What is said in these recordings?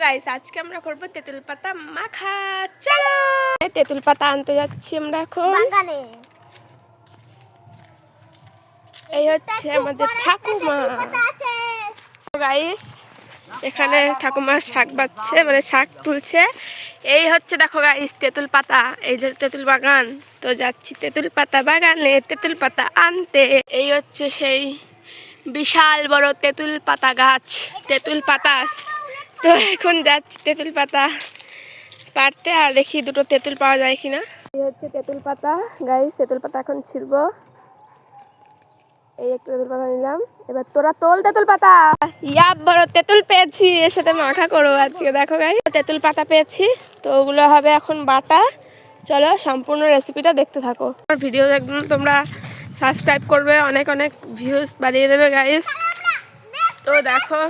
Guys আজকে আমরা করব তেঁতুল পাতা মাখা। চলো তেঁতুল পাতা আনতে যাচ্ছি আমরা এখন বাগানে। এই হচ্ছে আমাদের ঠাকুমা। গাইস এখানে ঠাকুমা শাক বাচ্ছে, মানে শাক তুলছে। এই হচ্ছে দেখো গাইস তেঁতুল পাতা, এই যে তেঁতুল বাগান। তো যাচ্ছি তেঁতুল পাতা বাগানে তেঁতুল পাতা আনতে। এই হচ্ছে সেই বিশাল বড় তেঁতুল পাতা গাছ, তেঁতুল পাতা। তো এখন যাচ্ছি তেঁতুল পাতা পাড়তে, আর দেখি দুটো তেঁতুল পাওয়া যায় কিনা। এই হচ্ছে তেঁতুল পাতা গাইস, তেঁতুল পাতা এখন ছিড়বো। এই একটা তেঁতুল পাতা নিলাম, এবার তোরা তোল তেঁতুল পাতা। ইয়া বড় তেঁতুল পেয়েছি, এর সাথে মাখা করবো আজকে। দেখো গাইস তেঁতুল পাতা পেয়েছি, তো ওগুলো হবে এখন বাটা। চলো সম্পূর্ণ রেসিপিটা দেখতে থাকো। আমার ভিডিও দেখবেন তোমরা, সাবস্ক্রাইব করবে, অনেক অনেক ভিউজ বাড়িয়ে দেবে গাইস। তো দেখো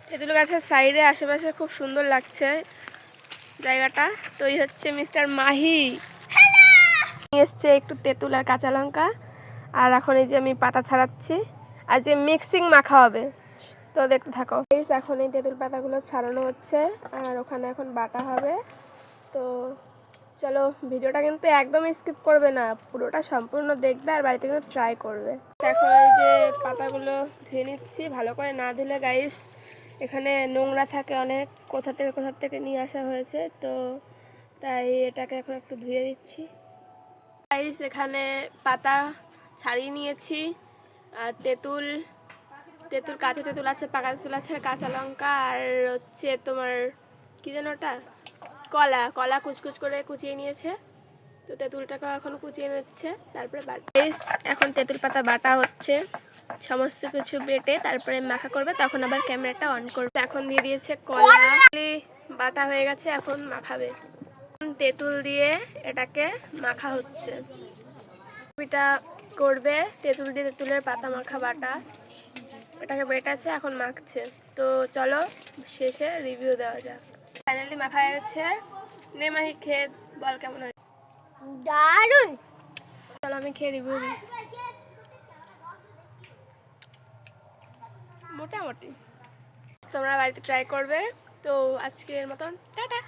তেঁতুল গাছের সাইডে আশেপাশে খুব সুন্দর লাগছে জায়গাটা। তো এই হচ্ছে মিস্টার মাহি নিয়ে এসছে একটু তেঁতুল আর কাঁচা লঙ্কা। আর এখন এই যে আমি পাতা ছাড়াচ্ছি, আর যে মিক্সিং মাখা হবে। তো দেখতে থাকো। এখন এই তেঁতুল পাতাগুলো ছাড়ানো হচ্ছে, আর ওখানে এখন বাটা হবে। তো চলো ভিডিওটা কিন্তু একদম স্কিপ করবে না, পুরোটা সম্পূর্ণ দেখবে আর বাড়িতে কিন্তু ট্রাই করবে। এখন এই যে পাতাগুলো ধুয়ে নিচ্ছি, ভালো করে না ধুলে গাইস এখানে নোংরা থাকে অনেক, কোথা থেকে নিয়ে আসা হয়েছে। তো তাই এটাকে এখন একটু ধুয়ে দিচ্ছি গাইস। এখানে পাতা ছাড়িয়ে নিয়েছি, আর তেঁতুল কাঁচা তেঁতুল আছে, পাকা তেঁতুল আছে, কাঁচা লঙ্কা, আর হচ্ছে তোমার কি যেন ওটা কলা কুচকুচ করে কুচিয়ে নিয়েছে। তো তেঁতুলটাকে এখন কুচিয়ে নিচ্ছে, তারপরে এখন তেঁতুল পাতা বাটা হচ্ছে, সমস্ত কিছু বেটে তারপরে মাখা করবে, তখন আবার ক্যামেরাটা অন করবে। এখন দিয়ে দিয়েছে কলা, বাটা হয়ে গেছে, এখন মাখাবে। তেঁতুল দিয়ে এটাকে মাখা হচ্ছে, এটা করবে তেঁতুল দিয়ে, তেঁতুলের পাতা মাখা বাটা, এটাকে বেটেছে এখন মাখছে। তো চলো শেষে রিভিউ দেওয়া যাক। ফাইনালি মাখা হয়ে গেছে, নে মাহি খেয়ে বল কেমন হয়েছে। দারুণ। চলো আমি খেয়ে রিভিউ দিই। মোটামুটি তোমরা বাড়িতে ট্রাই করবে। তো আজকের মতন টাটা।